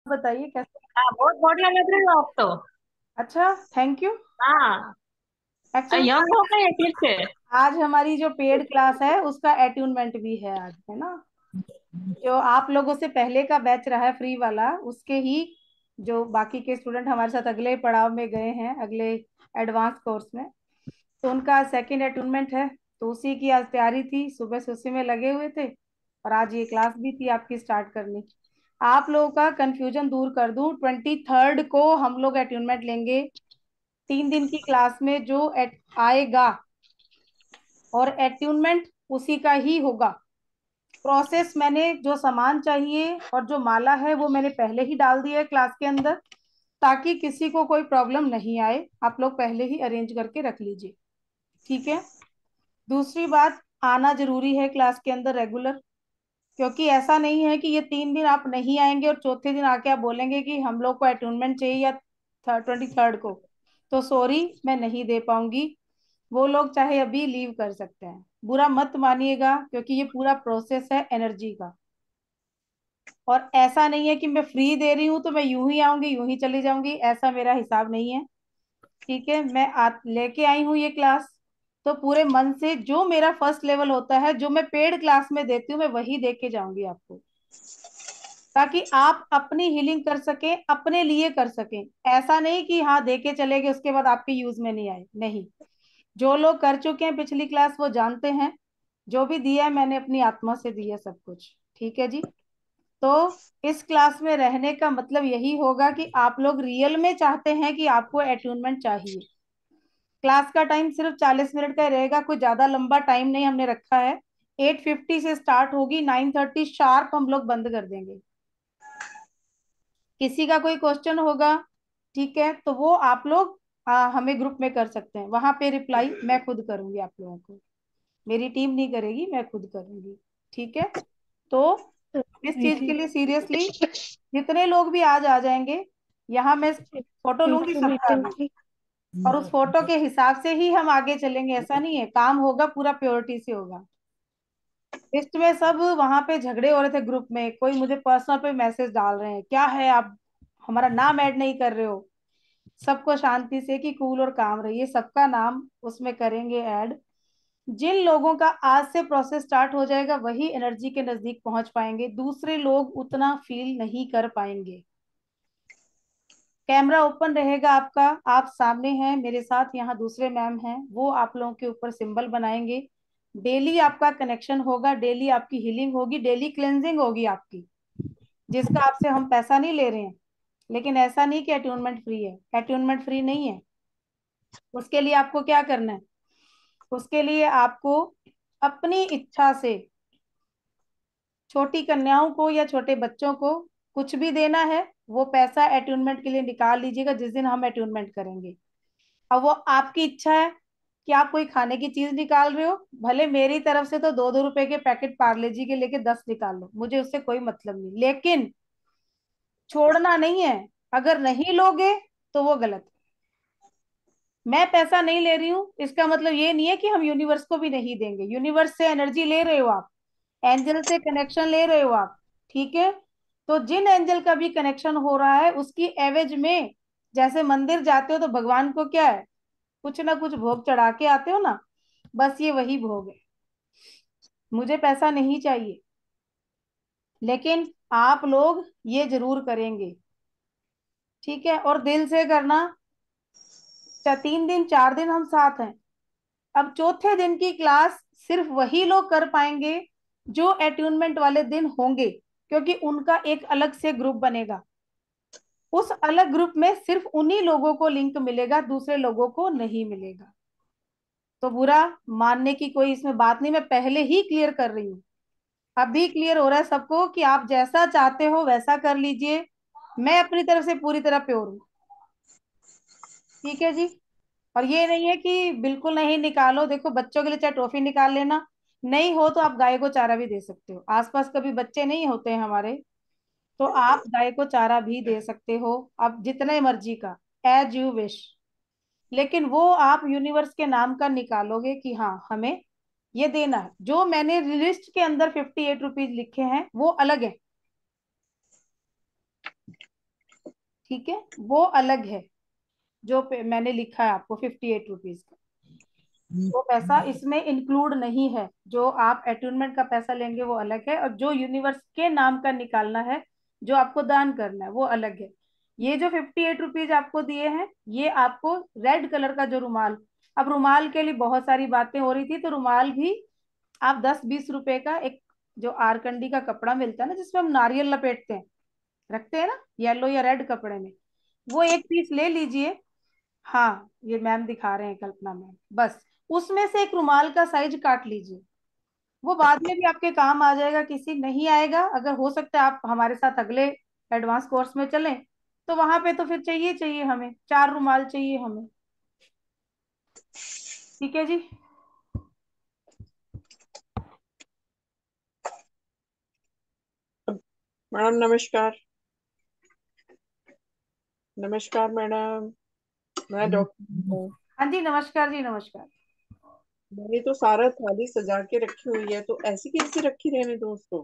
बताइए कैसे। हाँ, बहुत बढ़िया लग रहे हो आप तो। अच्छा, थैंक यू। हाँ। एक्चुअल यंग हो गए फिर से। आज हमारी जो पेड क्लास है उसका अट्यूनमेंट भी है आज, है ना। जो आप लोगों से पहले का बैच रहा है फ्री वाला, उसके ही जो बाकी के स्टूडेंट हमारे साथ अगले पड़ाव में गए हैं, अगले एडवांस कोर्स में, तो उनका सेकंड अटूनमेंट है। तो उसी की आज तैयारी थी, सुबह से उसी में लगे हुए थे। और आज ये क्लास भी थी आपकी स्टार्ट करनी। आप लोगों का कंफ्यूजन दूर कर दूं, 23 को हम लोग अटूनमेंट लेंगे। 3 दिन की क्लास में जो आएगा और अटूनमेंट उसी का ही होगा। प्रोसेस मैंने जो सामान चाहिए और जो माला है वो मैंने पहले ही डाल दिया है क्लास के अंदर, ताकि किसी को कोई प्रॉब्लम नहीं आए। आप लोग पहले ही अरेंज करके रख लीजिए, ठीक है। दूसरी बात, आना जरूरी है क्लास के अंदर रेगुलर। क्योंकि ऐसा नहीं है कि ये 3 दिन आप नहीं आएंगे और चौथे दिन आके आप बोलेंगे कि हम लोग को अटूनमेंट चाहिए या 23 को, तो सॉरी मैं नहीं दे पाऊंगी। वो लोग चाहे अभी लीव कर सकते हैं, बुरा मत मानिएगा, क्योंकि ये पूरा प्रोसेस है एनर्जी का। और ऐसा नहीं है कि मैं फ्री दे रही हूँ तो मैं यूं ही आऊंगी यूं ही चली जाऊंगी, ऐसा मेरा हिसाब नहीं है। ठीक है, मैं लेके आई हूँ ये क्लास, तो पूरे मन से जो मेरा फर्स्ट लेवल होता है, जो मैं पेड क्लास में देती हूँ, मैं वही दे के जाऊंगी आपको, ताकि आप अपनी हीलिंग कर सकें, अपने लिए कर सकें। ऐसा नहीं कि हाँ दे के चले गए उसके बाद आपके यूज में नहीं आए, नहीं। जो लोग कर चुके हैं पिछली क्लास वो जानते हैं, जो भी दिया है मैंने अपनी आत्मा से दिया सब कुछ, ठीक है जी। तो इस क्लास में रहने का मतलब यही होगा कि आप लोग रियल में चाहते हैं कि आपको अटूनमेंट चाहिए। क्लास का टाइम सिर्फ 40 मिनट का ही रहेगा, कोई ज्यादा लंबा टाइम नहीं हमने रखा है। 8:50 से स्टार्ट होगी, 9:30 शार्प हम लोग बंद कर देंगे। किसी का कोई क्वेश्चन होगा, ठीक है, तो वो आप लोग हमें ग्रुप में कर सकते हैं, वहां पे रिप्लाई मैं खुद करूंगी आप लोगों को। मेरी टीम नहीं करेगी, मैं खुद करूंगी, ठीक है। तो इस चीज के लिए सीरियसली जितने लोग भी आज आ जाएंगे, यहाँ मैं फोटो लूंगी सबका भी, और उस फोटो के हिसाब से ही हम आगे चलेंगे। ऐसा नहीं है, काम होगा पूरा प्योरिटी से होगा। लिस्ट में सब वहां पे झगड़े हो रहे थे ग्रुप में, कोई मुझे पर्सनल पे मैसेज डाल रहे हैं, क्या है आप हमारा नाम ऐड नहीं कर रहे हो। सबको शांति से कि कूल और काम रहिए, सबका नाम उसमें करेंगे ऐड। जिन लोगों का आज से प्रोसेस स्टार्ट हो जाएगा वही एनर्जी के नजदीक पहुंच पाएंगे, दूसरे लोग उतना फील नहीं कर पाएंगे। कैमरा ओपन रहेगा आपका, आप सामने हैं मेरे साथ, यहाँ दूसरे मैम हैं, वो आप लोगों के ऊपर सिंबल बनाएंगे। डेली आपका कनेक्शन होगा, डेली आपकी हीलिंग होगी, डेली क्लेंजिंग होगी आपकी, जिसका आपसे हम पैसा नहीं ले रहे हैं। लेकिन ऐसा नहीं कि अट्यूनमेंट फ्री है, अट्यूनमेंट फ्री नहीं है। उसके लिए आपको क्या करना है, उसके लिए आपको अपनी इच्छा से छोटी कन्याओं को या छोटे बच्चों को कुछ भी देना है, वो पैसा अट्यूनमेंट के लिए निकाल लीजिएगा जिस दिन हम अट्यूनमेंट करेंगे। अब वो आपकी इच्छा है कि आप कोई खाने की चीज निकाल रहे हो, भले मेरी तरफ से तो 2-2 रुपए के पैकेट पार्ले जी के लेके 10 निकाल लो, मुझे उससे कोई मतलब नहीं, लेकिन छोड़ना नहीं है। अगर नहीं लोगे तो वो गलत है। मैं पैसा नहीं ले रही हूँ इसका मतलब ये नहीं है कि हम यूनिवर्स को भी नहीं देंगे, यूनिवर्स से एनर्जी ले रहे हो आप, एंजल से कनेक्शन ले रहे हो आप, ठीक है। तो जिन एंजल का भी कनेक्शन हो रहा है उसकी एवज में, जैसे मंदिर जाते हो तो भगवान को क्या है, कुछ ना कुछ भोग चढ़ा के आते हो ना, बस ये वही भोग है। मुझे पैसा नहीं चाहिए, लेकिन आप लोग ये जरूर करेंगे, ठीक है, और दिल से करना। 3 दिन 4 दिन हम साथ हैं। अब चौथे दिन की क्लास सिर्फ वही लोग कर पाएंगे जो अट्यूनमेंट वाले दिन होंगे, क्योंकि उनका एक अलग से ग्रुप बनेगा। उस अलग ग्रुप में सिर्फ उन्हीं लोगों को लिंक मिलेगा, दूसरे लोगों को नहीं मिलेगा। तो बुरा मानने की कोई इसमें बात नहीं, मैं पहले ही क्लियर कर रही हूँ। अभी क्लियर हो रहा है सबको कि आप जैसा चाहते हो वैसा कर लीजिए, मैं अपनी तरफ से पूरी तरह प्योर हूँ, ठीक है जी। और ये नहीं है कि बिल्कुल नहीं निकालो, देखो बच्चों के लिए चाहे टॉफी निकाल लेना, नहीं हो तो आप गाय को चारा भी दे सकते हो, आसपास कभी बच्चे नहीं होते हैं हमारे, तो आप गाय को चारा भी दे सकते हो, आप जितने मर्जी का, एज यू विश। लेकिन वो आप यूनिवर्स के नाम का निकालोगे कि हाँ हमें ये देना है। जो मैंने लिस्ट के अंदर 58 रुपीज लिखे हैं वो अलग है, ठीक है, वो अलग है। जो मैंने लिखा है आपको 58 रुपीज का, वो पैसा इसमें इंक्लूड नहीं है। जो आप अटूनमेंट का पैसा लेंगे वो अलग है, और जो यूनिवर्स के नाम का निकालना है, जो आपको दान करना है, वो अलग है। ये जो 58 रुपीज आपको दिए हैं, ये आपको रेड कलर का जो रुमाल, अब रुमाल के लिए बहुत सारी बातें हो रही थी, तो रुमाल भी आप 10-20 रुपए का एक, जो आरकंडी का कपड़ा मिलता है ना, जिसमें हम नारियल लपेटते हैं, रखते हैं ना येलो या रेड कपड़े में, वो एक पीस ले लीजिए। हाँ, ये मैम दिखा रहे हैं, कल्पना मैम, बस उसमें से एक रुमाल का साइज काट लीजिए। वो बाद में भी आपके काम आ जाएगा, किसी नहीं आएगा। अगर हो सकता है आप हमारे साथ अगले एडवांस कोर्स में चलें, तो वहां पे तो फिर चाहिए चाहिए हमें 4 रुमाल चाहिए हमें। ठीक है जी। मैडम नमस्कार। नमस्कार मैडम, मैं डॉक्टर हूँ। हाँ जी, नमस्कार जी, नमस्कार। मैंने तो सारा थाली सजा के रखी हुई है, तो ऐसी कैसे रखी रहने दो उसको।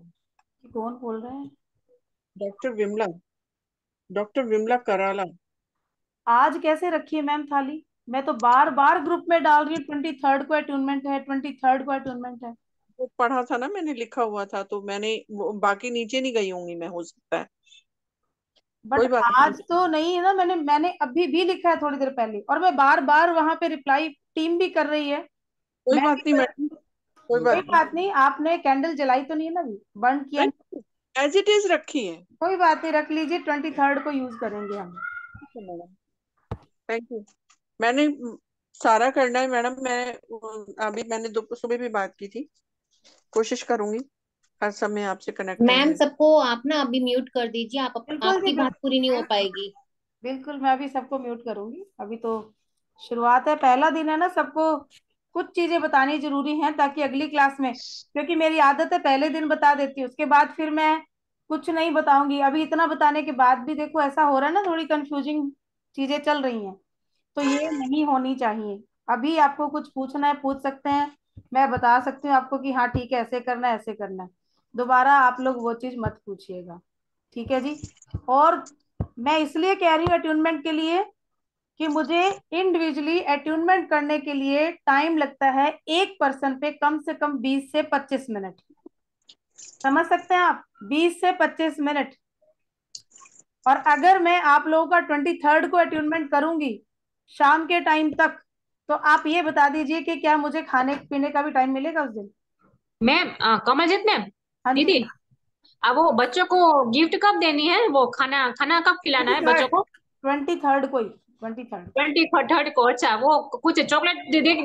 कौन बोल रहे हैं? डॉक्टर विमला, डॉक्टर विमला कराला। आज कैसे रखी है मैम थाली? मैं तो बार बार ग्रुप में डाल रही हूँ, 23rd को अटूनमेंट है, 23rd को अटूनमेंट है। वो पढ़ा था ना, मैंने लिखा हुआ था, तो मैंने वो बाकी नीचे नहीं गई होंगी मैं, हो सकता है। बट कोई बात नहीं। आज तो नहीं है ना, मैंने मैंने अभी भी लिखा है थोड़ी देर पहले, और मैं बार बार वहां पे रिप्लाई टीम भी कर रही है। कोई मैं भी बात नहीं कर, मैडम, कोई कोई बात बात नहीं। आपने कैंडल जलाई तो नहीं है ना अभी, बंद किया नहीं? नहीं, एज इट इज रखी है। कोई बात नहीं, रख लीजिए, 23rd को यूज करेंगे हम। ठीक है मैडम, थैंक यू। मैंने सारा करना है मैडम। मैं अभी मैंने सुबह भी बात की थी, कोशिश करूंगी हर समय आपसे कनेक्ट मैम रहने। सबको आप ना अभी म्यूट कर दीजिए, बिल्कुल जी, आपकी बात पूरी नहीं हो बिल्कुल। पाएगी। बिल्कुल, मैं भी सबको म्यूट करूंगी। अभी तो शुरुआत है, पहला दिन है ना, सबको कुछ चीजें बतानी जरूरी हैं, ताकि अगली क्लास में, क्योंकि मेरी आदत है पहले दिन बता देती हूँ, उसके बाद फिर मैं कुछ नहीं बताऊंगी। अभी इतना बताने के बाद भी देखो ऐसा हो रहा है ना, थोड़ी कंफ्यूजिंग चीजें चल रही हैं, तो ये नहीं होनी चाहिए। अभी आपको कुछ पूछना है, पूछ सकते हैं, मैं बता सकती हूँ आपको कि हाँ ठीक है, ऐसे करना है, ऐसे करना है। दोबारा आप लोग वो चीज मत पूछिएगा, ठीक है जी। और मैं इसलिए कह रही हूँ अट्यूनमेंट के लिए, कि मुझे इंडिविजुअली अट्यूनमेंट करने के लिए टाइम लगता है एक पर्सन पे कम से कम 20 से 25 मिनट। समझ सकते हैं आप, 20 से 25 मिनट। और अगर मैं आप लोगों का 23rd को अट्यूनमेंट करूंगी शाम के टाइम तक, तो आप ये बता दीजिए कि क्या मुझे खाने पीने का भी टाइम मिलेगा उस दिन? मैम कमलजीत मैम, हाँ जी। दीदी, अब वो बच्चों को गिफ्ट कब देनी है, वो खाना खाना कब खिलाना ट्वेंटी है बच्चों थर्ड को? 23rd को ही, 23rd। 23rd को? अच्छा, वो कुछ चॉकलेट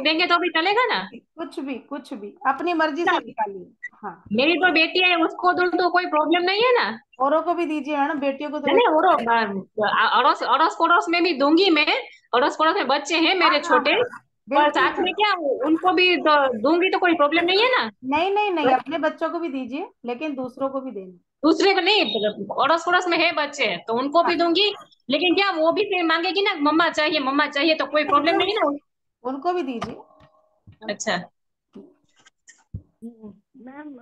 देंगे तो भी चलेगा ना? कुछ भी अपनी मर्जी ना, से निकालिए। हाँ, मेरी तो बेटी है, उसको दो तो कोई प्रॉब्लम नहीं है ना? औरों को भी दीजिए मैडम, बेटियों को तो नहीं वैसे। नहीं, वो अड़ोस अड़ोस पड़ोस में भी दूंगी मैं। अड़ोस पड़ोस में बच्चे हैं हाँ मेरे हाँ छोटे, हाँ, पर बिल्कुल साथ में बिल्कुल। क्या उनको भी तो दूंगी, तो कोई प्रॉब्लम नहीं है ना? नहीं नहीं नहीं, अपने बच्चों को भी दीजिए, लेकिन दूसरों को भी देना। दूसरे को नहीं, अड़ोस पड़ोस में है बच्चे तो उनको भी हाँ, दूंगी। लेकिन क्या वो भी फिर मांगेगी ना, मम्मा चाहिए, तो कोई प्रॉब्लम बिल्कुल, नहीं ना? उनको भी दीजिए। अच्छा। मैम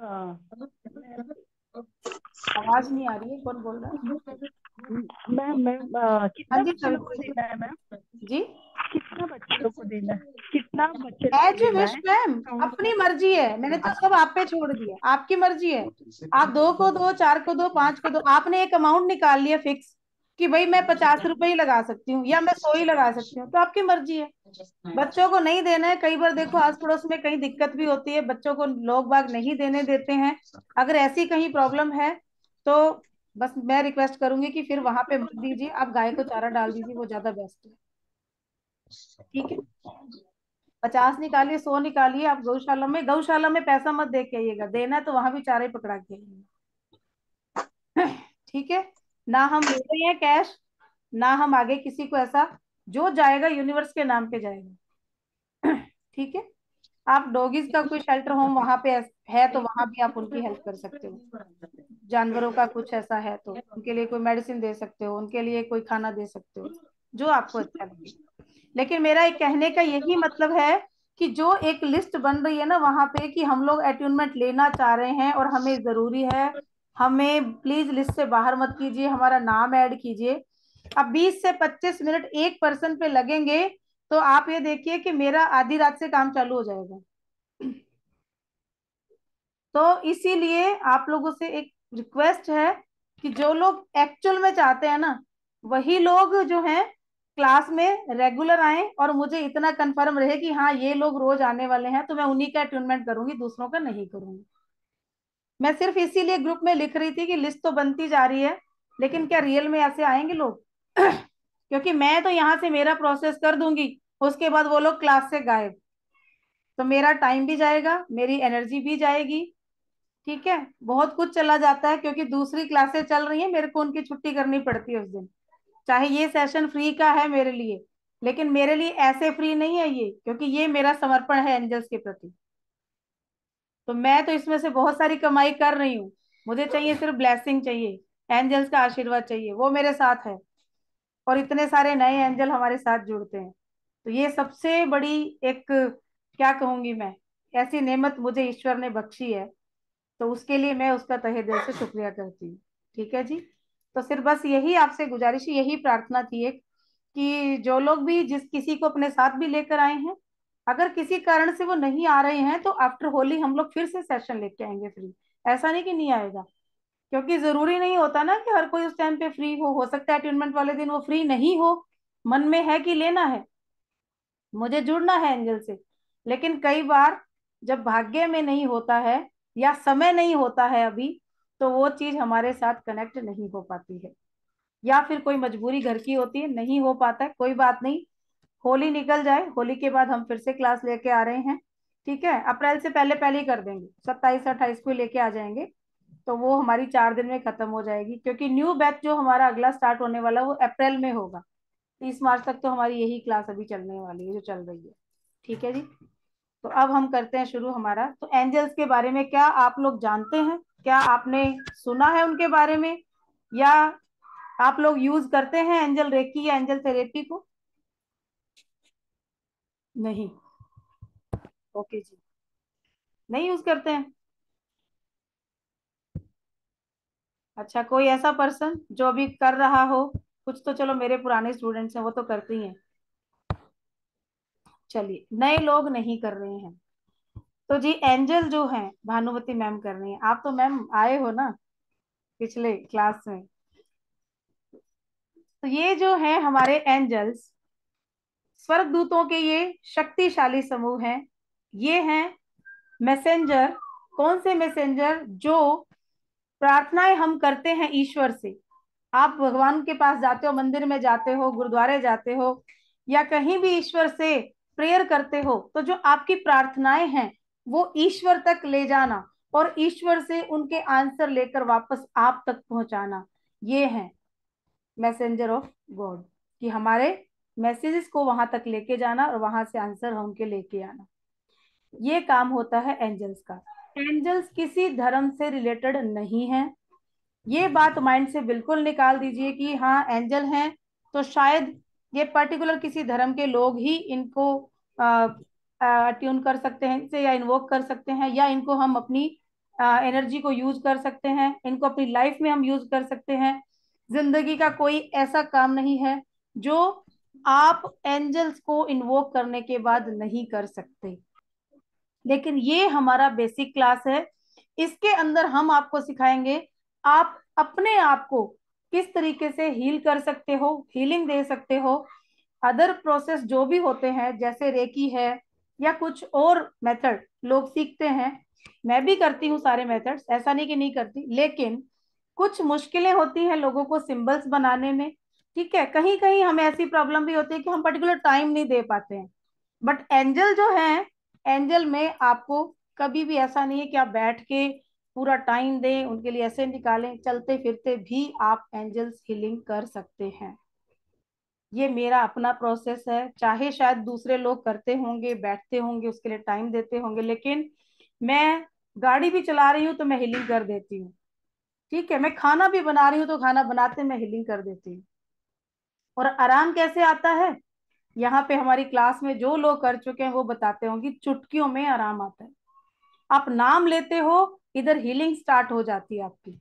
आवाज नहीं आ रही है, कौन बोल रहा है? मैम मैम हाँ कितना जी, बच्चे सर। लोग को देना है मैम? जी, कितना बच्चे लोग को देना है? कितना बच्चे लोग को एज यू देना विश है? मैम, काउंट अपनी कर। मर्जी है, मैंने तो सब आप पे छोड़ दिया, आपकी मर्जी है। आप 2 को दो, 4 को दो, 5 को दो, आपने एक अमाउंट निकाल लिया फिक्स, कि भाई मैं 50 रुपए ही लगा सकती हूँ, या मैं 100 ही लगा सकती हूँ, तो आपकी मर्जी है। बच्चों को नहीं देना है, कई बार देखो आस पड़ोस में कहीं दिक्कत भी होती है, बच्चों को लोग बाग नहीं देने देते हैं। अगर ऐसी कहीं प्रॉब्लम है, तो बस मैं रिक्वेस्ट करूंगी कि फिर वहां पे मत दीजिए, आप गाय को चारा डाल दीजिए, वो ज्यादा बेस्ट है। ठीक है, 50 निकालिए, 100 निकालिए, आप गौशाला में पैसा मत दे के आइएगा, देना है तो वहां भी चारा ही पकड़ा के आइएगा। ठीक है, ना हम ले रहे हैं कैश, ना हम आगे किसी को ऐसा, जो जाएगा यूनिवर्स के नाम पे जाएगा। ठीक है। आप डॉगीज का कोई शेल्टर होम वहां पे है, तो वहां भी आप उनकी हेल्प कर सकते हो। जानवरों का कुछ ऐसा है तो उनके लिए कोई मेडिसिन दे सकते हो, उनके लिए कोई खाना दे सकते हो, जो आपको अच्छा लगे। लेकिन मेरा एक कहने का यही मतलब है, कि जो एक लिस्ट बन रही है ना वहां पे, कि हम लोग अट्यूनमेंट लेना चाह रहे हैं और हमें जरूरी है, हमें प्लीज लिस्ट से बाहर मत कीजिए, हमारा नाम ऐड कीजिए। अब 20 से 25 मिनट एक पर्सन पे लगेंगे तो आप ये देखिए कि मेरा आधी रात से काम चालू हो जाएगा। तो इसीलिए आप लोगों से एक रिक्वेस्ट है कि जो लोग एक्चुअल में चाहते हैं ना, वही लोग जो हैं क्लास में रेगुलर आए, और मुझे इतना कंफर्म रहे कि हाँ ये लोग रोज आने वाले हैं, तो मैं उन्हीं का अटेन्मेंट करूंगी, दूसरों का नहीं करूंगी। मैं सिर्फ इसीलिए ग्रुप में लिख रही थी कि लिस्ट तो बनती जा रही है, लेकिन क्या रियल में ऐसे आएंगे लोग? क्योंकि मैं तो यहाँ से मेरा प्रोसेस कर दूंगी, उसके बाद वो लोग क्लास से गायब, तो मेरा टाइम भी जाएगा, मेरी एनर्जी भी जाएगी। ठीक है, बहुत कुछ चला जाता है, क्योंकि दूसरी क्लासेस चल रही है, मेरे को उनकी छुट्टी करनी पड़ती है उस दिन। चाहे ये सेशन फ्री का है मेरे लिए, लेकिन मेरे लिए ऐसे फ्री नहीं है ये, क्योंकि ये मेरा समर्पण है एंजल्स के प्रति। तो मैं तो इसमें से बहुत सारी कमाई कर रही हूँ, मुझे चाहिए सिर्फ ब्लेसिंग चाहिए, एंजल्स का आशीर्वाद चाहिए, वो मेरे साथ है, और इतने सारे नए एंजल हमारे साथ जुड़ते हैं। तो ये सबसे बड़ी एक, क्या कहूंगी मैं, ऐसी नेमत मुझे ईश्वर ने बख्शी है, तो उसके लिए मैं उसका तहे दिल से शुक्रिया करती हूँ। ठीक है जी। तो सिर्फ बस यही आपसे गुजारिश, यही प्रार्थना थी एक, कि जो लोग भी जिस किसी को अपने साथ भी लेकर आए हैं, अगर किसी कारण से वो नहीं आ रहे हैं, तो आफ्टर होली हम लोग फिर से सेशन लेके आएंगे फ्री। ऐसा नहीं कि नहीं आएगा, क्योंकि जरूरी नहीं होता ना कि हर कोई उस टाइम पे फ्री हो सकता है अटेनमेंट वाले दिन वो फ्री नहीं हो, मन में है कि लेना है, मुझे जुड़ना है एंजल से, लेकिन कई बार जब भाग्य में नहीं होता है या समय नहीं होता है अभी, तो वो चीज हमारे साथ कनेक्ट नहीं हो पाती है, या फिर कोई मजबूरी घर की होती है, नहीं हो पाता है, कोई बात नहीं। होली निकल जाए, होली के बाद हम फिर से क्लास लेके आ रहे हैं। ठीक है, अप्रैल से पहले पहले ही कर देंगे, 27-28 को लेके आ जाएंगे, तो वो हमारी 4 दिन में खत्म हो जाएगी, क्योंकि न्यू बैच जो हमारा अगला स्टार्ट होने वाला है वो अप्रैल में होगा। 30 मार्च तक तो हमारी यही क्लास अभी चलने वाली है जो चल रही है। ठीक है जी। तो अब हम करते हैं शुरू हमारा। तो एंजल्स के बारे में क्या आप लोग जानते हैं? क्या आपने सुना है उनके बारे में, या आप लोग यूज करते हैं एंजल रेकी या एंजल थेरेपी को? नहीं। ओके जी, नहीं यूज करते हैं। अच्छा, कोई ऐसा पर्सन जो अभी कर रहा हो? कुछ तो चलो मेरे पुराने स्टूडेंट्स हैं, वो तो करते ही हैं। चलिए, नए लोग नहीं कर रहे हैं। तो जी एंजल जो है भानुमति मैम कर रही हैं, आप तो मैम आए हो ना पिछले क्लास में। तो ये जो है हमारे एंजल्स, स्वर्ग दूतों के ये शक्तिशाली समूह हैं। ये हैं मैसेंजर। कौन से मैसेंजर? जो प्रार्थनाएं हम करते हैं ईश्वर से, आप भगवान के पास जाते हो, मंदिर में जाते हो, गुरुद्वारे जाते हो, या कहीं भी ईश्वर से प्रेयर करते हो, तो जो आपकी प्रार्थनाएं हैं वो ईश्वर तक ले जाना और ईश्वर से उनके आंसर लेकर वापस आप तक पहुंचाना, ये है मैसेंजर ऑफ गॉड, कि हमारे मैसेजेस को वहां तक लेके जाना और वहां से आंसर हम के लेके आना, ये काम होता है एंजल्स का। एंजल्स किसी धर्म से रिलेटेड नहीं है, ये बात माइंड से बिल्कुल निकाल दीजिए कि हाँ एंजल हैं तो शायद ये पर्टिकुलर किसी धर्म के लोग ही इनको ट्यून कर सकते हैं इनसे, या इन्वोक कर सकते हैं, या इनको हम अपनी एनर्जी को यूज कर सकते हैं, इनको अपनी लाइफ में हम यूज कर सकते हैं। जिंदगी का कोई ऐसा काम नहीं है जो आप एंजल्स को इन्वोक करने के बाद नहीं कर सकते। लेकिन ये हमारा बेसिक क्लास है, इसके अंदर हम आपको सिखाएंगे आप अपने आप को किस तरीके से हील कर सकते हो, हीलिंग दे सकते हो। अदर प्रोसेस जो भी होते हैं जैसे रेकी है या कुछ और मेथड लोग सीखते हैं, मैं भी करती हूँ सारे मेथड्स, ऐसा नहीं कि नहीं करती, लेकिन कुछ मुश्किलें होती हैं लोगों को सिंबल्स बनाने में। ठीक है, कहीं कहीं हमें ऐसी प्रॉब्लम भी होती है कि हम पर्टिकुलर टाइम नहीं दे पाते हैं, बट एंजल जो है, एंजल में आपको कभी भी ऐसा नहीं है कि आप बैठ के पूरा टाइम दें उनके लिए, ऐसे निकालें, चलते फिरते भी आप एंजल्स हीलिंग कर सकते हैं। ये मेरा अपना प्रोसेस है, चाहे शायद दूसरे लोग करते होंगे, बैठते होंगे, उसके लिए टाइम देते होंगे, लेकिन मैं गाड़ी भी चला रही हूँ तो मैं हीलिंग कर देती हूँ। ठीक है, मैं खाना भी बना रही हूँ तो खाना बनाते मैं हीलिंग कर देती हूँ। और आराम कैसे आता है, यहाँ पे हमारी क्लास में जो लोग कर चुके हैं वो बताते होंगे, चुटकियों में आराम आता है। आप नाम लेते हो, इधर हीलिंग स्टार्ट हो जाती है आपकी।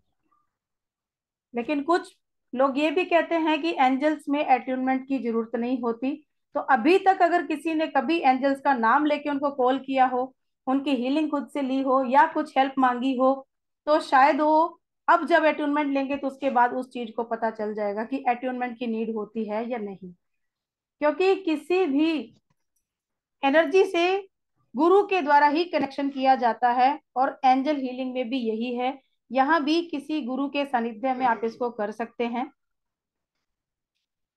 लेकिन कुछ लोग ये भी कहते हैं कि एंजल्स में अट्यूनमेंट की जरूरत नहीं होती। तो अभी तक अगर किसी ने कभी एंजल्स का नाम लेके उनको कॉल किया हो, उनकी हीलिंग खुद से ली हो या कुछ हेल्प मांगी हो, तो शायद वो अब जब अट्यूनमेंट लेंगे तो उसके बाद उस चीज को पता चल जाएगा कि अट्यूनमेंट की नीड होती है या नहीं। क्योंकि किसी भी एनर्जी से गुरु के द्वारा ही कनेक्शन किया जाता है, और एंजल हीलिंग में भी यही है। यहाँ भी किसी गुरु के सानिध्य में आप इसको कर सकते हैं।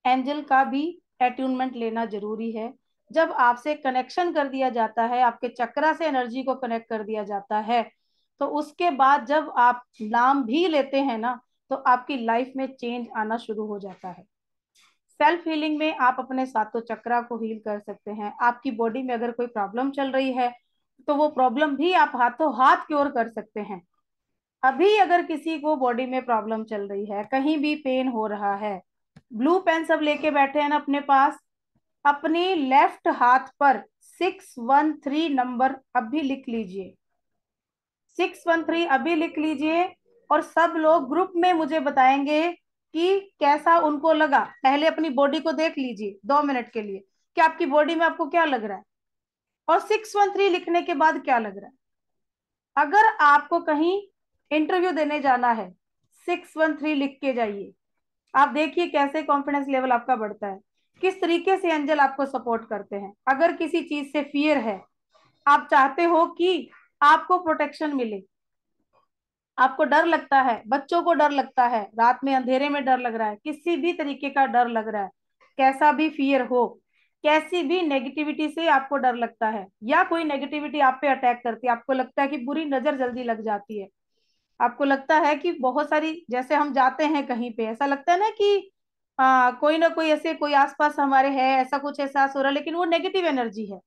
एंजल का भी अट्यूनमेंट लेना जरूरी है। जब आपसे कनेक्शन कर दिया जाता है, आपके चक्रा से एनर्जी को कनेक्ट कर दिया जाता है, तो उसके बाद जब आप नाम भी लेते हैं ना, तो आपकी लाइफ में चेंज आना शुरू हो जाता है। सेल्फ हीलिंग में आप अपने सातों चक्रा को हील कर सकते हैं। आपकी बॉडी में अगर कोई प्रॉब्लम चल रही है, तो वो प्रॉब्लम भी आप हाथों हाथ क्योर कर सकते हैं। अभी अगर किसी को बॉडी में प्रॉब्लम चल रही है, कहीं भी पेन हो रहा है, ब्लू पेन सब लेके बैठे हैं ना अपने पास, अपनी लेफ्ट हाथ पर 613 नंबर अभी लिख लीजिए। 613 अभी लिख लीजिए, और सब लोग ग्रुप में मुझे बताएंगे कि कैसा उनको लगा। पहले अपनी बॉडी को देख लीजिए 2 मिनट के लिए कि आपकी बॉडी में आपको क्या लग रहा है, और 613 लिखने के बाद क्या लग रहा है। अगर आपको कहीं इंटरव्यू देने जाना है, 613 लिख के जाइए। आप देखिए कैसे कॉन्फिडेंस लेवल आपका बढ़ता है, किस तरीके से एंजल आपको सपोर्ट करते हैं। अगर किसी चीज से फियर है, आप चाहते हो कि आपको प्रोटेक्शन मिले, आपको डर लगता है, बच्चों को डर लगता है, रात में अंधेरे में डर लग रहा है, किसी भी तरीके का डर लग रहा है, कैसा भी फियर हो, कैसी भी नेगेटिविटी से आपको डर लगता है, या कोई नेगेटिविटी आप पे अटैक करती है, आपको लगता है कि बुरी नजर जल्दी लग जाती है, आपको लगता है कि बहुत सारी, जैसे हम जाते हैं कहीं पे, ऐसा लगता है ना कि कोई ना कोई ऐसे कोई आसपास हमारे है, ऐसा कुछ एहसास हो रहा है, लेकिन वो नेगेटिव एनर्जी है।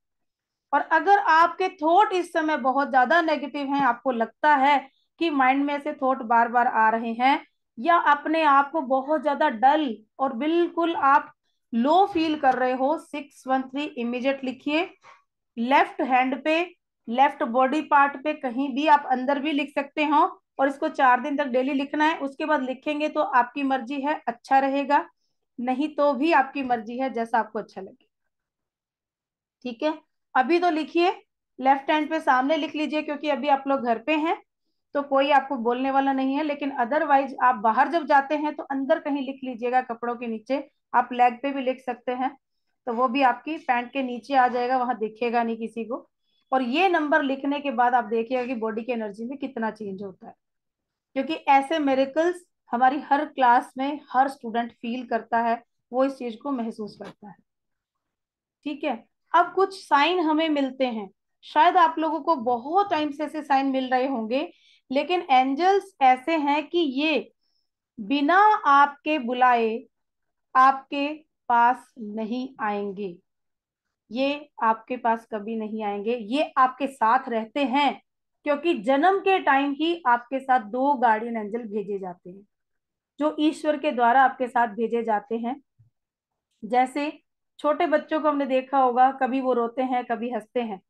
और अगर आपके थॉट इस समय बहुत ज्यादा नेगेटिव हैं, आपको लगता है कि माइंड में से थॉट बार बार आ रहे हैं, या अपने आप को बहुत ज्यादा डल और बिल्कुल आप लो फील कर रहे हो, 613 इमीडिएट लिखिए। लेफ्ट हैंड पे, लेफ्ट बॉडी पार्ट पे कहीं भी, आप अंदर भी लिख सकते हो, और इसको 4 दिन तक डेली लिखना है। उसके बाद लिखेंगे तो आपकी मर्जी है, अच्छा रहेगा, नहीं तो भी आपकी मर्जी है, जैसा आपको अच्छा लगे। ठीक है, अभी तो लिखिए, लेफ्ट हैंड पे सामने लिख लीजिए, क्योंकि अभी आप लोग घर पे हैं तो कोई आपको बोलने वाला नहीं है। लेकिन अदरवाइज आप बाहर जब जाते हैं तो अंदर कहीं लिख लीजिएगा, कपड़ों के नीचे। आप लेग पे भी लिख सकते हैं, तो वो भी आपकी पैंट के नीचे आ जाएगा, वहां दिखेगा नहीं किसी को। और ये नंबर लिखने के बाद आप देखिएगा कि बॉडी की एनर्जी में कितना चेंज होता है, क्योंकि ऐसे मेरेकल्स हमारी हर क्लास में हर स्टूडेंट फील करता है, वो इस चीज को महसूस करता है। ठीक है, अब कुछ साइन हमें मिलते हैं, शायद आप लोगों को बहुत टाइम से ऐसे साइन मिल रहे होंगे, लेकिन एंजल्स ऐसे हैं कि ये बिना आपके बुलाए आपके पास नहीं आएंगे। ये आपके पास कभी नहीं आएंगे, ये आपके साथ रहते हैं, क्योंकि जन्म के टाइम ही आपके साथ 2 गार्डियन एंजल भेजे जाते हैं, जो ईश्वर के द्वारा आपके साथ भेजे जाते हैं। जैसे छोटे बच्चों को हमने देखा होगा, कभी वो रोते हैं, कभी हंसते हैं,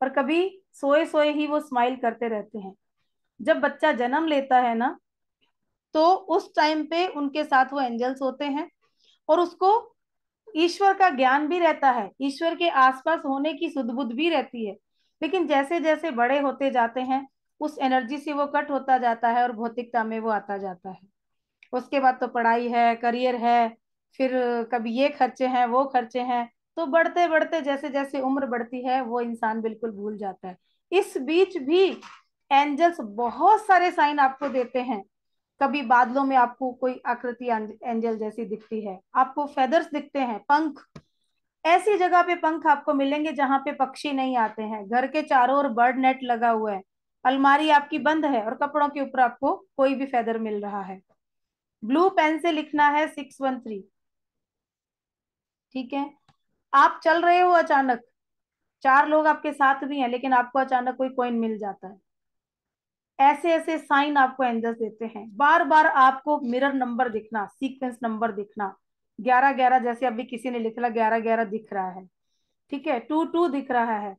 और कभी सोए सोए ही वो स्माइल करते रहते हैं। जब बच्चा जन्म लेता है ना, तो उस टाइम पे उनके साथ वो एंजल्स होते हैं, और उसको ईश्वर का ज्ञान भी रहता है, ईश्वर के आसपास होने की सुध बुध भी रहती है। लेकिन जैसे जैसे बड़े होते जाते हैं, उस एनर्जी से वो कट होता जाता है और भौतिकता में वो आता जाता है। उसके बाद तो पढ़ाई है, करियर है, फिर कभी ये खर्चे हैं, वो खर्चे हैं, तो बढ़ते बढ़ते जैसे जैसे उम्र बढ़ती है, वो इंसान बिल्कुल भूल जाता है। इस बीच भी एंजल्स बहुत सारे साइन आपको देते हैं। कभी बादलों में आपको कोई आकृति एंजल जैसी दिखती है, आपको फेदर्स दिखते हैं, पंख, ऐसी जगह पे पंख आपको मिलेंगे जहां पे पक्षी नहीं आते हैं। घर के चारों ओर बर्ड नेट लगा हुआ है, अलमारी आपकी बंद है और कपड़ों के ऊपर आपको कोई भी फेदर मिल रहा है। ब्लू पेन से लिखना है 613। ठीक है, आप चल रहे हो, अचानक 4 लोग आपके साथ भी हैं, लेकिन आपको अचानक कोई कॉइन मिल जाता है। ऐसे ऐसे साइन आपको एंजल्स देते हैं। बार बार आपको मिरर नंबर दिखना, सीक्वेंस नंबर दिखना, 11 11, जैसे अभी किसी ने लिखा 11 11 दिख रहा है। ठीक है, 2 2 दिख रहा है,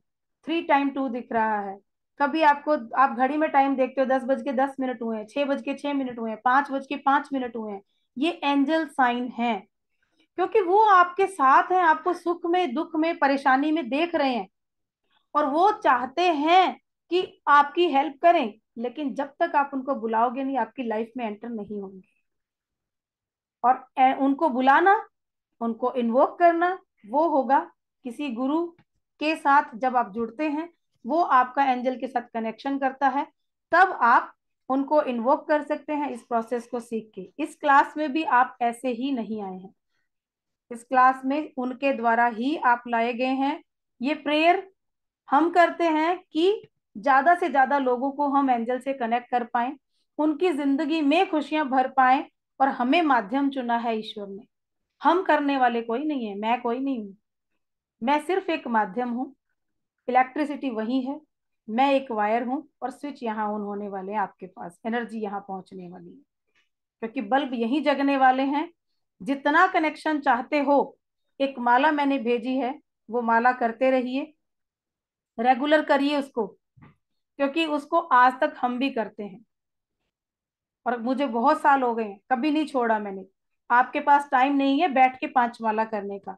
3 टाइम 2 दिख रहा है। कभी आपको, आप घड़ी में टाइम देखते हो, 10 बज के 10 मिनट हुए हैं, 6 बज के 6 मिनट हुए हैं, 5 बज के 5 मिनट हुए हैं, ये एंजल साइन है, क्योंकि वो आपके साथ हैं, आपको सुख में, दुख में, परेशानी में देख रहे हैं, और वो चाहते हैं कि आपकी हेल्प करें, लेकिन जब तक आप उनको बुलाओगे नहीं, आपकी लाइफ में एंटर नहीं होंगे। और उनको बुलाना, उनको इन्वोक करना, वो होगा किसी गुरु के साथ। जब आप जुड़ते हैं, वो आपका एंजल के साथ कनेक्शन करता है, तब आप उनको इन्वोक कर सकते हैं इस प्रोसेस को सीख के। इस क्लास में भी आप ऐसे ही नहीं आए हैं, इस क्लास में उनके द्वारा ही आप लाए गए हैं। ये प्रेयर हम करते हैं कि ज्यादा से ज्यादा लोगों को हम एंजल से कनेक्ट कर पाए, उनकी जिंदगी में खुशियां भर पाए, और हमें माध्यम चुना है ईश्वर ने। हम करने वाले कोई नहीं है, मैं कोई नहीं हूँ, मैं सिर्फ एक माध्यम हूँ। इलेक्ट्रिसिटी वही है, मैं एक वायर हूँ, और स्विच यहाँ ऑन होने वाले हैं आपके पास, एनर्जी यहाँ पहुंचने वाली है, क्योंकि बल्ब यही जगने वाले हैं। जितना कनेक्शन चाहते हो, एक माला मैंने भेजी है, वो माला करते रहिए, रेगुलर करिए उसको, क्योंकि उसको आज तक हम भी करते हैं, और मुझे बहुत साल हो गए हैं, कभी नहीं छोड़ा मैंने। आपके पास टाइम नहीं है बैठ के 5 माला करने का,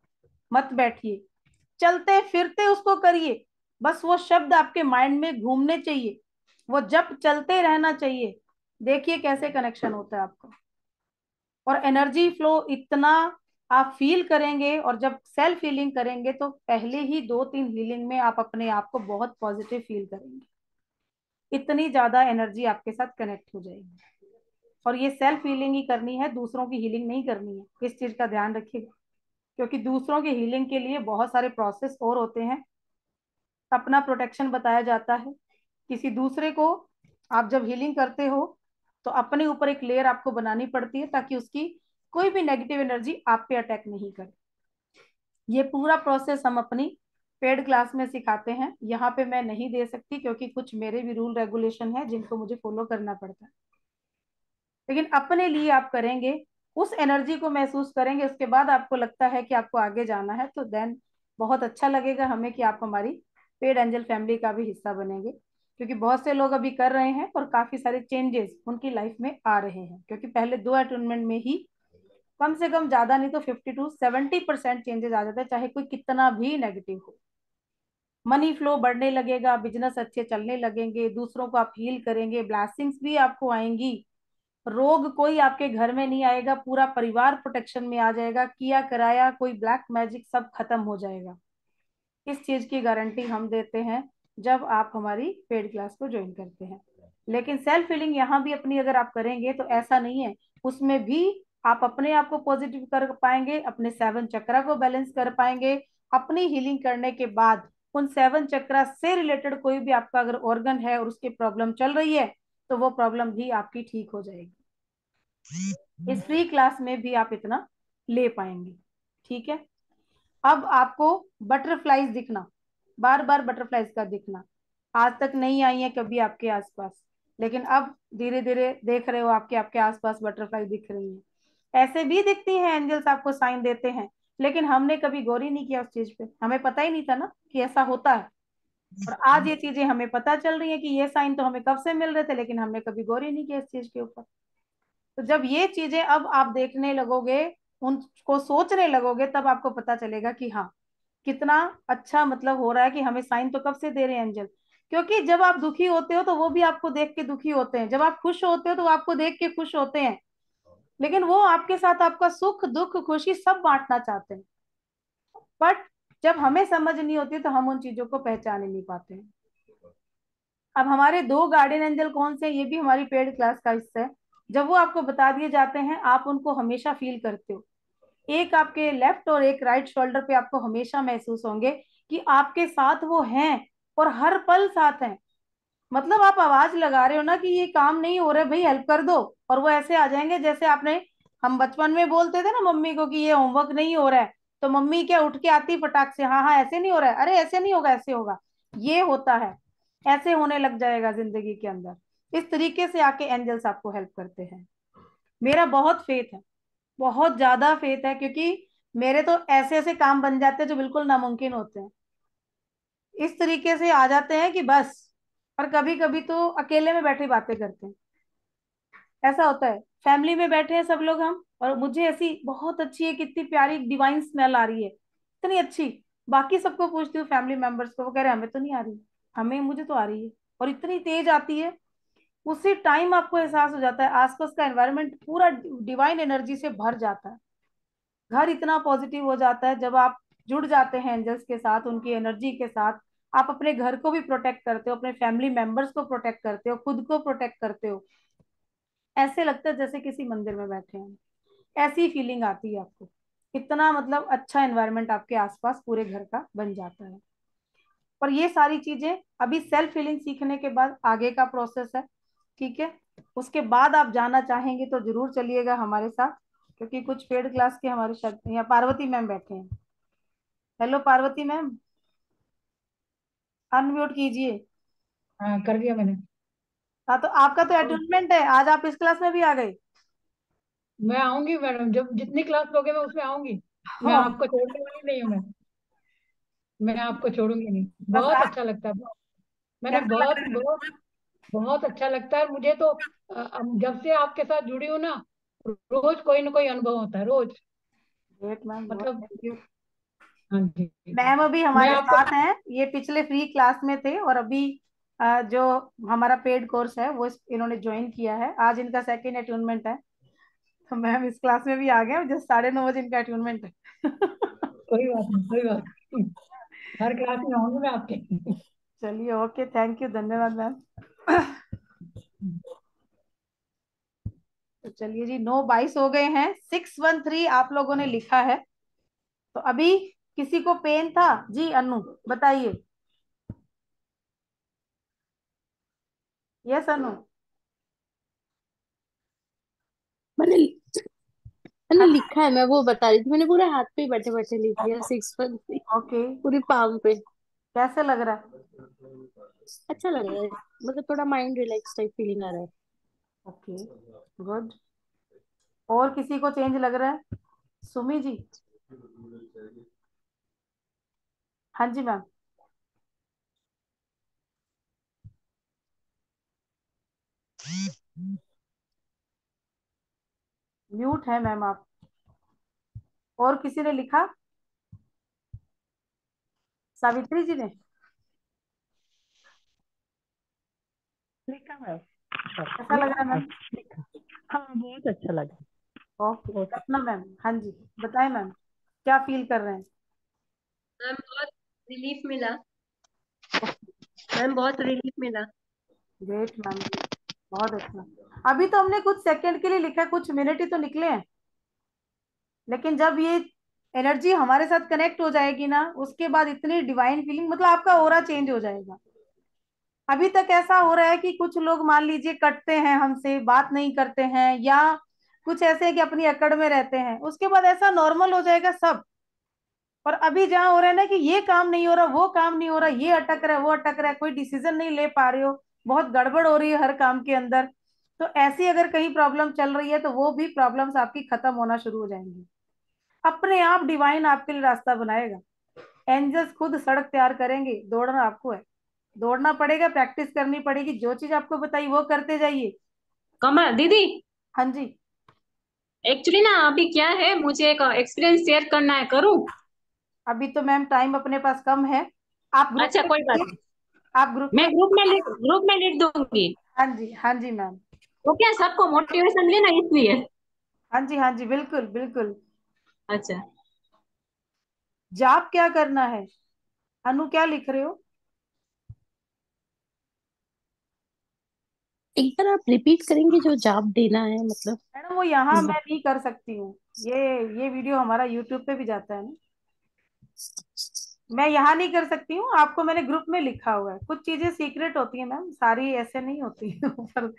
मत बैठिए, चलते फिरते उसको करिए। बस वो शब्द आपके माइंड में घूमने चाहिए, वो जब चलते रहना चाहिए। देखिए कैसे कनेक्शन होता है आपका, और एनर्जी फ्लो इतना आप फील करेंगे। और जब सेल्फ हीलिंग करेंगे तो पहले ही 2-3 हीलिंग में आप अपने आप को बहुत पॉजिटिव फील करेंगे, इतनी ज्यादा एनर्जी आपके साथ कनेक्ट हो जाएगी। और ये सेल्फ हीलिंग ही करनी है, दूसरों की हीलिंग नहीं करनी है, इस चीज का ध्यान रखिएगा, क्योंकि दूसरों की हीलिंग के लिए बहुत सारे प्रोसेस और होते हैं। अपना प्रोटेक्शन बताया जाता है, किसी दूसरे को आप जब हीलिंग करते हो तो अपने ऊपर एक लेयर आपको बनानी पड़ती है, ताकि उसकी कोई भी नेगेटिव एनर्जी आप पे अटैक नहीं करे। ये पूरा प्रोसेस हम अपनी पेड क्लास में सिखाते हैं, यहाँ पे मैं नहीं दे सकती, क्योंकि कुछ मेरे भी रूल रेगुलेशन है जिनको मुझे फॉलो करना पड़ता है। लेकिन अपने लिए आप करेंगे, उस एनर्जी को महसूस करेंगे, उसके बाद आपको लगता है कि आपको आगे जाना है, तो देन बहुत अच्छा लगेगा हमें कि आप हमारी पेड एंजल फैमिली का भी हिस्सा बनेंगे। क्योंकि बहुत से लोग अभी कर रहे हैं और काफी सारे चेंजेस उनकी लाइफ में आ रहे हैं, क्योंकि पहले 2 अटूनमेंट में ही कम से कम, ज्यादा नहीं तो 50 to 70% चेंजेस आ जाते हैं, चाहे कोई कितना भी नेगेटिव हो। मनी फ्लो बढ़ने लगेगा, बिजनेस अच्छे चलने लगेंगे, दूसरों को आप हील करेंगे, ब्लैसिंग्स भी आपको आएंगी, रोग कोई आपके घर में नहीं आएगा, पूरा परिवार प्रोटेक्शन में आ जाएगा, किया कराया कोई ब्लैक मैजिक सब खत्म हो जाएगा। इस चीज की गारंटी हम देते हैं जब आप हमारी पेड क्लास को ज्वाइन करते हैं। लेकिन सेल्फ हीलिंग यहाँ भी अपनी अगर आप करेंगे तो ऐसा नहीं है, उसमें भी आप अपने आप को पॉजिटिव कर पाएंगे, अपने 7 चक्रा को बैलेंस कर पाएंगे। अपनी हीलिंग करने के बाद उन 7 चक्रा से रिलेटेड कोई भी आपका अगर ऑर्गन है और उसकी प्रॉब्लम चल रही है, तो वो प्रॉब्लम भी आपकी ठीक हो जाएगी। इस फ्री क्लास में भी आप इतना ले पाएंगे, ठीक है। अब आपको बटरफ्लाईज दिखना, बार बार बटरफ्लाईज का दिखना, आज तक नहीं आई है कभी आपके आसपास, लेकिन अब धीरे धीरे देख रहे हो आपके आपके आसपास बटरफ्लाई दिख रही है। ऐसे भी दिखती हैं, एंजल्स आपको साइन देते हैं, लेकिन हमने कभी गौर ही नहीं किया उस चीज पे, हमें पता ही नहीं था ना कि ऐसा होता है। और आज ये चीजें हमें पता चल रही है कि ये साइन तो हमें कब से मिल रहे थे, लेकिन हमने कभी गौर ही नहीं किया इस चीज के ऊपर। तो जब ये चीजें अब आप देखने लगोगे, उनको सोचने लगोगे, तब आपको पता चलेगा कि हाँ, कितना अच्छा मतलब हो रहा है कि हमें साइन तो कब से दे रहे हैं एंजल। क्योंकि जब आप दुखी होते हो तो वो भी आपको देख के दुखी होते हैं, जब आप खुश होते हो तो वो आपको देख के खुश होते हैं, लेकिन वो आपके साथ आपका सुख दुख खुशी सब बांटना चाहते हैं। बट जब हमें समझ नहीं होती तो हम उन चीजों को पहचान ही नहीं पाते हैं। अब हमारे 2 गार्डियन एंजल कौन से हैं, ये भी हमारी पेड क्लास का हिस्सा है। जब वो आपको बता दिए जाते हैं, आप उनको हमेशा फील करते हो, एक आपके लेफ्ट और एक राइट शोल्डर पे आपको हमेशा महसूस होंगे कि आपके साथ वो हैं, और हर पल साथ हैं। मतलब आप आवाज लगा रहे हो ना कि ये काम नहीं हो रहा है भाई, हेल्प कर दो, और वो ऐसे आ जाएंगे जैसे आपने, हम बचपन में बोलते थे ना मम्मी को कि ये होमवर्क नहीं हो रहा है, तो मम्मी क्या उठ के आती फटाक से, हाँ हाँ ऐसे नहीं हो रहा है, अरे ऐसे नहीं होगा ऐसे होगा, ये होता है, ऐसे होने लग जाएगा जिंदगी के अंदर। इस तरीके से आके एंजल्स आपको हेल्प करते हैं। मेरा बहुत फेथ है, बहुत ज्यादा फेथ है, क्योंकि मेरे तो ऐसे ऐसे काम बन जाते हैं जो बिल्कुल नामुमकिन होते हैं, इस तरीके से आ जाते हैं कि बस। और कभी कभी तो अकेले में बैठे बातें करते हैं, ऐसा होता है, फैमिली में बैठे हैं सब लोग हम, और मुझे ऐसी बहुत अच्छी है, कितनी प्यारी डिवाइन स्मेल आ रही है, इतनी अच्छी। बाकी सबको पूछती हूँ फैमिली मेंबर्स को, वो कह रहे हमें तो नहीं आ रही, हमें मुझे तो आ रही है, और इतनी तेज आती है। उसी टाइम आपको एहसास हो जाता है आसपास का एनवायरनमेंट पूरा डिवाइन एनर्जी से भर जाता है। घर इतना पॉजिटिव हो जाता है जब आप जुड़ जाते हैं एंजल्स के साथ, उनकी एनर्जी के साथ। आप अपने घर को भी प्रोटेक्ट करते हो, अपने फैमिली मेंबर्स को प्रोटेक्ट करते हो, खुद को प्रोटेक्ट करते हो। ऐसे लगता है जैसे किसी मंदिर में बैठे हैं, ऐसी फीलिंग आती है आपको। इतना मतलब अच्छा एनवायरनमेंट आपके आसपास पूरे घर का बन जाता है। और ये सारी चीजें अभी सेल्फ हीलिंग सीखने के बाद आगे का प्रोसेस है, ठीक है। उसके बाद आप जाना चाहेंगे तो जरूर चलिएगा हमारे साथ, क्योंकि कुछ पेड क्लास के हमारे यहाँ पार्वती मैम बैठे हैं। हेलो पार्वती मैम, अनम्यूट कीजिए। हाँ, कर दिया मैंने। हाँ, तो आपका तो और अटैचमेंट है, आज आप इस क्लास में भी आ गए। मैं आऊंगी मैडम, जब जितनी क्लास लोगे मैं उसमें आऊंगी। मैं हाँ, आपको छोड़ने वाली नहीं हूँ। मैं आपको छोड़ूंगी नहीं। बस बहुत आज अच्छा लगता है। मैंने कैसा लग बहुत रहा है? बहुत बहुत अच्छा लगता है मुझे तो। जब से आपके साथ जुड़ी हूँ ना, रोज कोई ना कोई अनुभव होता है, रोज। ग्रेट मैम, बहुत मतलब, थैंक यू। हाँ जी। मैम अभी मैं हमारे आपको, साथ हैं, ये पिछले फ्री क्लास में थे, और अभी जो हमारा पेड कोर्स है वो इन्होंने ज्वाइन किया है, आज इनका सेकेंड अटूनमेंट है। तो मैम इस क्लास में भी आ गए, जो 9:30 बजे इनका अटूनमेंट है। कोई बात नहीं, कोई बात नहीं। हर क्लास में आऊंगी मैं आपके। चलिए, ओके, थैंक यू, धन्यवाद मैम। तो चलिए जी, 9:22 हो गए हैं, 613 आप लोगों ने लिखा है। तो अभी किसी को पेन था जी? अनु बताइए। यस अनु। मैंने मैंने हाँ, लिखा है, मैं वो बता रही थी, मैंने पूरे हाथ पे बैठे बैठे लिख दिया, 6 1 3, ओके। पूरी पाम पे। कैसे लग रहा है? अच्छा लग रहा है, मतलब थोड़ा माइंड रिलैक्स टाइप फीलिंग आ रहा है। Okay, good. और किसी को चेंज लग रहा है? सुमी जी। हाँ जी मैम। म्यूट है मैम आप। और किसी ने लिखा? सावित्री जी ने। लिखा मैम। कैसा लग रहा है मैम? हाँ, बहुत अच्छा लगा। ओके, बहुत रत्ना मैम, हाँ जी, बताएं मैम, क्या फील कर रहे हैं? मैम बहुत रिलीफ मिला। ओके, मैम बहुत रिलीफ मिला। ग्रेट मैम, बहुत अच्छा। अभी तो हमने कुछ सेकंड के लिए लिखा है, कुछ मिनट ही तो निकले हैं, लेकिन जब ये एनर्जी हमारे साथ कनेक्ट हो जाएगी ना, उसके बाद इतनी डिवाइन फीलिंग, मतलब आपका ऑरा चेंज हो जाएगा। अभी तक ऐसा हो रहा है कि कुछ लोग मान लीजिए कटते हैं हमसे, बात नहीं करते हैं, या कुछ ऐसे हैं कि अपनी अकड़ में रहते हैं, उसके बाद ऐसा नॉर्मल हो जाएगा सब। और अभी जहाँ हो रहा है ना कि ये काम नहीं हो रहा, वो काम नहीं हो रहा, ये अटक रहा है, वो अटक रहा है, कोई डिसीजन नहीं ले पा रहे हो, बहुत गड़बड़ हो रही है हर काम के अंदर, तो ऐसी अगर कहीं प्रॉब्लम चल रही है तो वो भी प्रॉब्लम्स आपकी खत्म होना शुरू हो जाएंगी। अपने आप डिवाइन आपके लिए रास्ता बनाएगा। एंजल्स खुद सड़क तैयार करेंगे, दौड़ना आपको है। दौड़ना पड़ेगा, प्रैक्टिस करनी पड़ेगी, जो चीज आपको बताई वो करते जाइए। कमल दीदी, हाँ जी। एक्चुअली ना अभी क्या है, मुझे एक एक्सपीरियंस शेयर करना है, करूँ? अभी तो मैम टाइम अपने पास कम है, आप ग्रुप अच्छा में कोई बात लिखिए, नहीं। आप ग्रुप मैं में। ग्रुप में लिख दूंगी। हाँ जी, हाँ जी मैम। तो क्या सबको मोटिवेशन लेना इसलिए? हाँ जी, हाँ जी, बिल्कुल बिल्कुल। अच्छा। जाप क्या करना है? अनु क्या लिख रहे हो? एक बार आप रिपीट करेंगे जो जाप देना है, मतलब। मैडम वो यहाँ मैं नहीं कर सकती हूँ, ये ये वीडियो हमारा यूट्यूब पे भी जाता है ना, मैं यहाँ नहीं कर सकती हूँ। आपको मैंने ग्रुप में लिखा हुआ है, कुछ चीजें सीक्रेट होती है मैम, सारी ऐसे नहीं होती है पर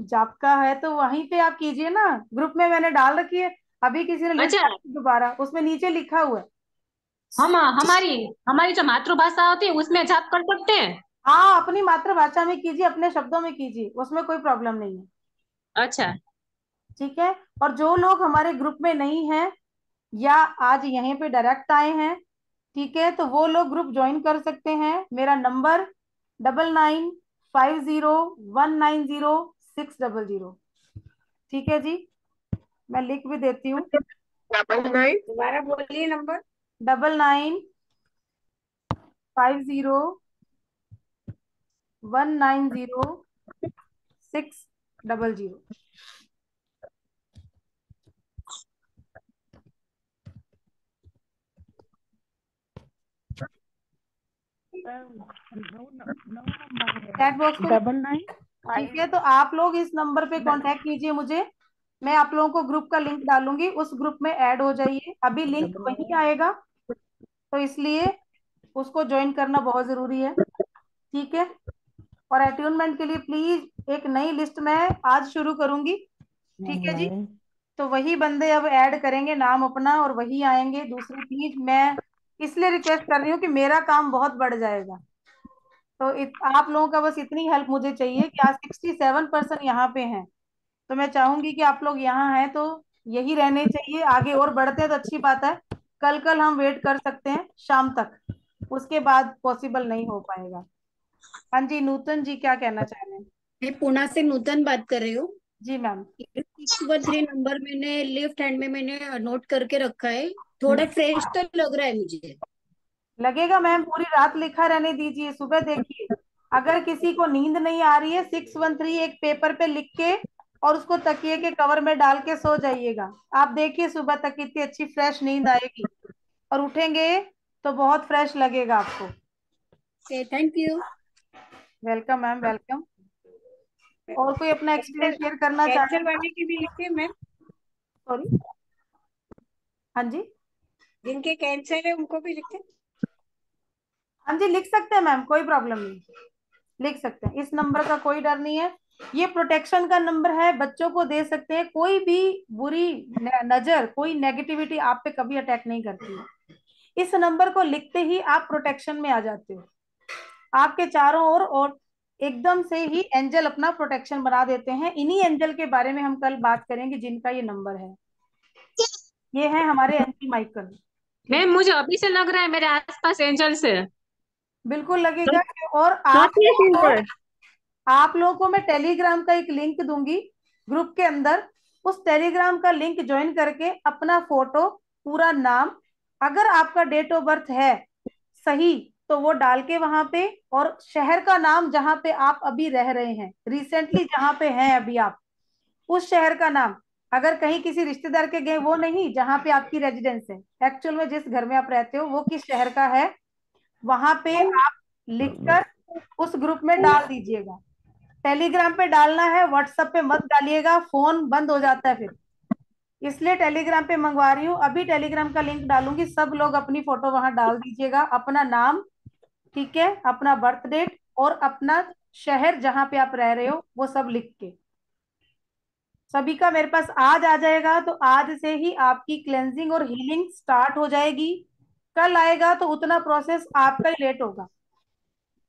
जाप का है तो वहीं पे आप कीजिए ना, ग्रुप में मैंने डाल रखी है। अभी किसी ने लिंक अच्छा, डाली दोबारा, उसमें नीचे लिखा हुआ है। हम हमारी हमारी जो मातृभाषा होती है उसमें जाप कर सकते हैं? हाँ, अपनी मातृभाषा में कीजिए, अपने शब्दों में कीजिए, उसमें कोई प्रॉब्लम नहीं है। अच्छा। ठीक है। और जो लोग हमारे ग्रुप में नहीं हैं, या आज यहीं पे डायरेक्ट आए हैं, ठीक है, तो वो लोग ग्रुप ज्वाइन कर सकते हैं। मेरा नंबर 9950190600। ठीक है जी। मैं लिख भी देती हूँ। 99 दोबारा बोलिए नंबर। 9950190600। चैट बॉक्स में 99। ठीक है, तो आप लोग इस नंबर पे कांटेक्ट कीजिए मुझे। मैं आप लोगों को ग्रुप का लिंक डालूंगी, उस ग्रुप में ऐड हो जाइए। अभी लिंक वहीं आएगा, तो इसलिए उसको ज्वाइन करना बहुत जरूरी है। ठीक है, और अट्यूनमेंट के लिए प्लीज एक नई लिस्ट मैं आज शुरू करूंगी। ठीक है जी, तो वही बंदे अब ऐड करेंगे नाम अपना और वही आएंगे। दूसरी चीज मैं इसलिए रिक्वेस्ट कर रही हूँ कि मेरा काम बहुत बढ़ जाएगा। तो आप लोगों का बस इतनी हेल्प मुझे चाहिए कि आज 67% यहाँ पे हैं, तो मैं चाहूंगी कि आप लोग यहाँ हैं तो यही रहने चाहिए। आगे और बढ़ते हैं तो अच्छी बात है, कल कल हम वेट कर सकते हैं शाम तक, उसके बाद पॉसिबल नहीं हो पाएगा। हाँ जी, नूतन जी क्या कहना चाह रहे हैं? मैं पुणे से नूतन बात कर रही हूँ। जी मैम। 613 नंबर मैंने लेफ्ट हैंड में मैंने नोट करके रखा है। थोड़ा फ्रेश तो लग रहा है मुझे। लगेगा मैम, पूरी रात लिखा रहने दीजिए, सुबह देखिए। अगर किसी को नींद नहीं आ रही है, 613 एक पेपर पे लिख के और उसको तकिए के कवर में डाल के सो जाइएगा। आप देखिए सुबह तक कितनी अच्छी फ्रेश नींद आएगी, और उठेंगे तो बहुत फ्रेश लगेगा आपको। Okay, thank you. Welcome ma'am, welcome. और कोई अपना एक्सपीरियंस शेयर करना चाह रहे कैंसर हैं? वाले की भी लिखे मैम। सॉरी। हाँ जी, जिनके कैंसर है उनको भी लिखे। हाँ जी, लिख सकते हैं मैम, कोई प्रॉब्लम नहीं, लिख सकते हैं। इस नंबर का कोई डर नहीं है, ये प्रोटेक्शन का नंबर है, बच्चों को दे सकते हैं। कोई भी बुरी नजर, कोई नेगेटिविटी आप पे कभी अटैक नहीं करती है। इस नंबर को लिखते ही आप प्रोटेक्शन में आ जाते हो। आपके चारों ओर और एकदम से ही एंजल अपना प्रोटेक्शन बना देते हैं। इन्हीं एंजल के बारे में हम कल बात करेंगे जिनका ये नंबर है। ये है हमारे एंजल माइकल। ठीक मैम है, मुझे अभी से लग रहा है मेरे आसपास एंजल्स है। बिल्कुल लगेगा। और काफी सुंदर। आप लोगों को मैं टेलीग्राम का एक लिंक दूंगी ग्रुप के अंदर। उस टेलीग्राम का लिंक ज्वाइन करके अपना फोटो, पूरा नाम, अगर आपका डेट ऑफ बर्थ है सही तो वो डाल के वहां पे, और शहर का नाम जहां पे आप अभी रह रहे हैं, रिसेंटली जहां पे हैं अभी आप, उस शहर का नाम। अगर कहीं किसी रिश्तेदार के गए वो नहीं, जहां पे आपकी रेजिडेंस है, एक्चुअल में जिस घर में आप रहते हो वो किस शहर का है, वहां पे आप लिखकर उस ग्रुप में डाल दीजिएगा। टेलीग्राम पे डालना है, व्हाट्सएप पे मत डालिएगा, फोन बंद हो जाता है फिर। इसलिए टेलीग्राम पे मंगवा रही हूँ, अभी टेलीग्राम का लिंक डालूंगी, सब लोग अपनी फोटो वहां डाल दीजिएगा, अपना नाम, ठीक है, अपना बर्थ डेट और अपना शहर जहां पे आप रह रहे हो वो सब लिख के। सभी का मेरे पास आज आ जाएगा, तो आज से ही आपकी क्लेंजिंग और हीलिंग स्टार्ट हो जाएगी। कल आएगा तो उतना प्रोसेस आपका ही लेट होगा।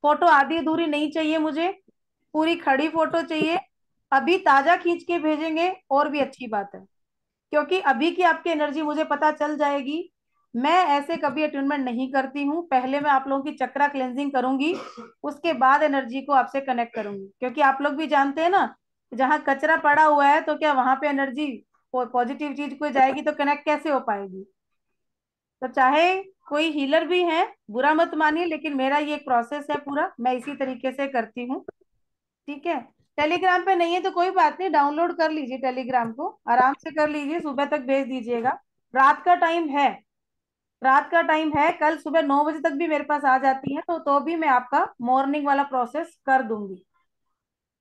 फोटो आधी अधूरी नहीं चाहिए मुझे, पूरी खड़ी फोटो चाहिए। अभी ताजा खींच के भेजेंगे और भी अच्छी बात है, क्योंकि अभी की आपकी एनर्जी मुझे पता चल जाएगी। मैं ऐसे कभी अट्यूनमेंट नहीं करती हूँ, पहले मैं आप लोगों की चक्रा क्लेंजिंग करूंगी, उसके बाद एनर्जी को आपसे कनेक्ट करूंगी। क्योंकि आप लोग भी जानते हैं ना, जहाँ कचरा पड़ा हुआ है तो क्या वहां पे एनर्जी पॉजिटिव चीज को जाएगी तो कनेक्ट कैसे हो पाएगी? तो चाहे कोई हीलर भी है, बुरा मत मानिए, लेकिन मेरा ये एक प्रोसेस है पूरा, मैं इसी तरीके से करती हूँ। ठीक है, टेलीग्राम पे नहीं है तो कोई बात नहीं, डाउनलोड कर लीजिए टेलीग्राम को, आराम से कर लीजिए, सुबह तक भेज दीजिएगा। रात का टाइम है, रात का टाइम है, कल सुबह 9 बजे तक भी मेरे पास आ जाती है तो भी मैं आपका मॉर्निंग वाला प्रोसेस कर दूंगी।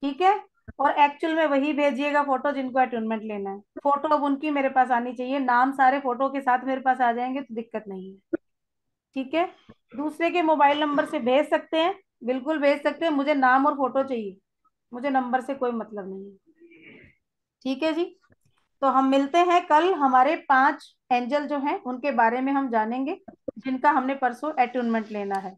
ठीक है, और एक्चुअल में वही भेजिएगा फोटो जिनको अटूनमेंट लेना है। फोटो अब उनकी मेरे पास आनी चाहिए, नाम सारे फोटो के साथ मेरे पास आ जाएंगे तो दिक्कत नहीं है। ठीक है, दूसरे के मोबाइल नंबर से भेज सकते हैं, बिल्कुल भेज सकते हैं, मुझे नाम और फोटो चाहिए, मुझे नंबर से कोई मतलब नहीं है। ठीक है जी, तो हम मिलते हैं कल। हमारे 5 एंजल जो हैं उनके बारे में हम जानेंगे, जिनका हमने परसों अटूनमेंट लेना है।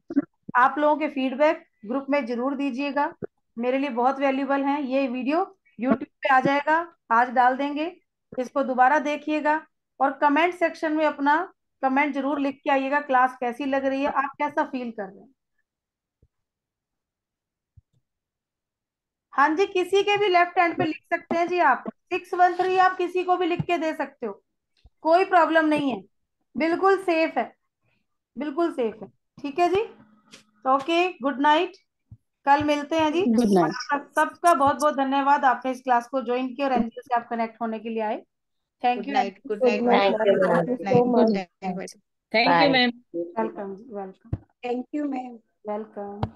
आप लोगों के फीडबैक ग्रुप में जरूर दीजिएगा, मेरे लिए बहुत वैल्यूबल है। ये वीडियो यूट्यूब पे आ जाएगा, आज डाल देंगे, इसको दोबारा देखिएगा, और कमेंट सेक्शन में अपना कमेंट जरूर लिख के आइएगा, क्लास कैसी लग रही है, आप कैसा फील कर रहे हैं। हाँ जी, किसी के भी लेफ्ट हैंड पे लिख सकते हैं जी आप। 613 आप किसी को भी लिख के दे सकते हो, कोई प्रॉब्लम नहीं है, बिल्कुल सेफ है, बिल्कुल सेफ है। ठीक है जी, ओके, गुड नाइट, कल मिलते हैं जी। Good night. सबका बहुत बहुत धन्यवाद, आपने इस क्लास को ज्वाइन किया और एनजीओ से आप कनेक्ट होने के लिए आए। Thank good you night, good good night night madam. Thank you, ma'am, ma'am. Thank good you so night, good much. Night madam. Thank you, bye. ma'am. Welcome जी, welcome, thank you ma'am. Welcome.